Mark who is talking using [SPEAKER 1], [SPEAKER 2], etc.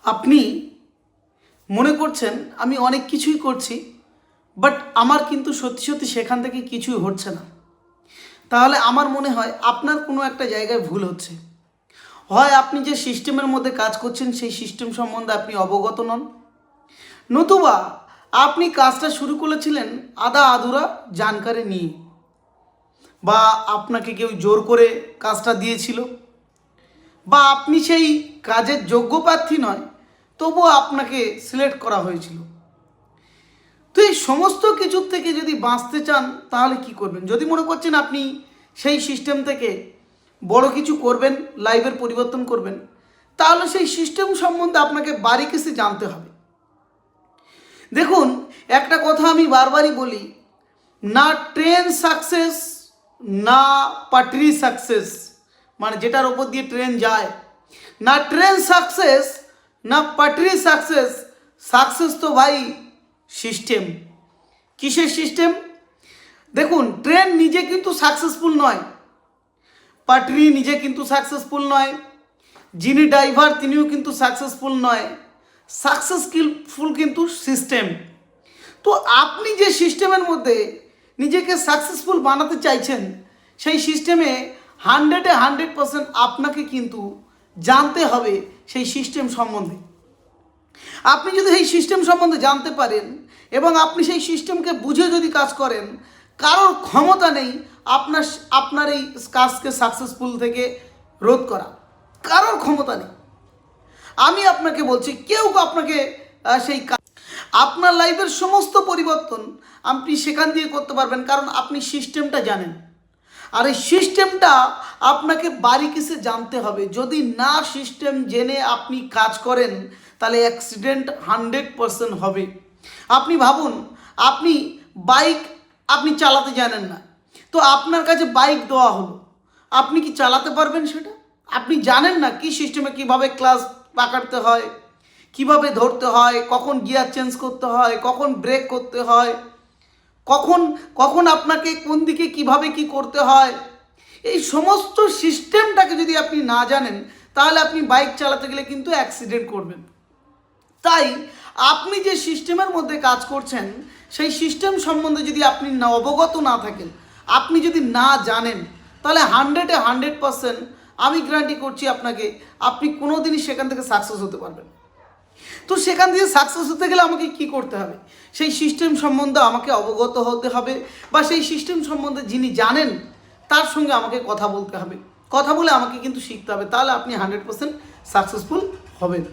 [SPEAKER 1] আপনি মনে করছেন আমি অনেক কিছুই করছি, বাট আমার কিন্তু সত্যি সত্যি সেখান থেকে কিছুই হচ্ছে না। তাহলে আমার মনে হয় আপনার কোনো একটা জায়গায় ভুল হচ্ছে। হয় আপনি যে সিস্টেমের মধ্যে কাজ করছেন সেই সিস্টেম সম্বন্ধে আপনি অবগত নন, নতুবা আপনি কাজটা শুরু করেছিলেন আধা আধুরা জানকারি নিয়ে, বা আপনাকে কেউ জোর করে কাজটা দিয়েছিল, বা আপনি সেই কাজের যোগ্য প্রার্থী নয় তবুও আপনাকে সিলেক্ট করা হয়েছিল। তো এই সমস্ত কিছুর থেকে যদি বাঁচতে চান তাহলে কি করবেন? যদি মনে করছেন আপনি সেই সিস্টেম থেকে বড় কিছু করবেন, লাইফের পরিবর্তন করবেন, তাহলে সেই সিস্টেম সম্বন্ধে আপনাকে বারিকেসে জানতে হবে। দেখুন, একটা কথা আমি বারবারই বলি, না ট্রেন সাকসেস না পাটরি সাকসেস, মানে যেটার ওপর দিয়ে ট্রেন যায়, না ট্রেন সাকসেস না পাটরি সাকসেস। সাকসেস তো ভাই সিস্টেম। কিসের সিস্টেম? দেখুন, ট্রেন নিজে কিন্তু সাকসেসফুল নয়, পাটরি নিজে কিন্তু সাকসেসফুল নয়, যিনি ড্রাইভার তিনিও কিন্তু সাকসেসফুল নয়। সাকসেসফুল কিন্তু সিস্টেম। তো আপনি যে সিস্টেমের মধ্যে নিজেকে সাকসেসফুল বানাতে চাইছেন, সেই সিস্টেমে 100% আপনাকে কিন্তু জানতে হবে সেই সিস্টেম সম্বন্ধে। আপনি যদি সেই সিস্টেম সম্বন্ধে জানতে পারেন এবং আপনি সেই সিস্টেমকে বুঝে যদি কাজ করেন, কারোর ক্ষমতা নেই আপনার এই কাজকে সাকসেসফুল থেকে রোধ করা, কারোর ক্ষমতা নেই। আমি আপনাকে বলছি, কেউ আপনাকে সেই আপনার লাইফের সমস্ত পরিবর্তন আপনি সেখান দিয়ে করতে পারবেন, কারণ আপনি সিস্টেমটা জানেন। আর এই সিস্টেমটা আপনাকে বারিকিসে জানতে হবে। যদি না সিস্টেম জেনে আপনি কাজ করেন তাহলে অ্যাক্সিডেন্ট 100% হবে। আপনি ভাবুন, আপনি বাইক আপনি চালাতে জানেন না, তো আপনার কাছে বাইক দেওয়া হলো, আপনি কি চালাতে পারবেন সেটা? আপনি জানেন না কি সিস্টেমে কীভাবে ক্লাচ পাকাতে হয়, কিভাবে ধরতে হয়, কখন গিয়ার চেঞ্জ করতে হয়, কখন ব্রেক করতে হয়, কখন কখন আপনাকে কোন দিকে কিভাবে কি করতে হয়। এই সমস্ত সিস্টেমটাকে যদি আপনি না জানেন তাহলে আপনি বাইক চালাতে গেলে কিন্তু অ্যাক্সিডেন্ট করবেন। তাই আপনি যে সিস্টেমের মধ্যে কাজ করছেন সেই সিস্টেম সম্বন্ধে যদি আপনি অবগত না থাকেন, আপনি যদি না জানেন, তাহলে 100% আমি গ্যারান্টি করছি আপনাকে, আপনি কোনোদিনই সেখান থেকে সাকসেস হতে পারবেন। তো সেখান থেকে সাকসেস হতে গেলে আমাকে কি করতে হবে? সেই সিস্টেম সম্বন্ধে আমাকে অবগত হতে হবে, বা সেই সিস্টেম সম্বন্ধে যিনি জানেন তার সঙ্গে আমাকে কথা বলতে হবে। কথা বলে আমাকে কিন্তু শিখতে হবে, তাহলে আপনি 100% সাকসেসফুল হবেন।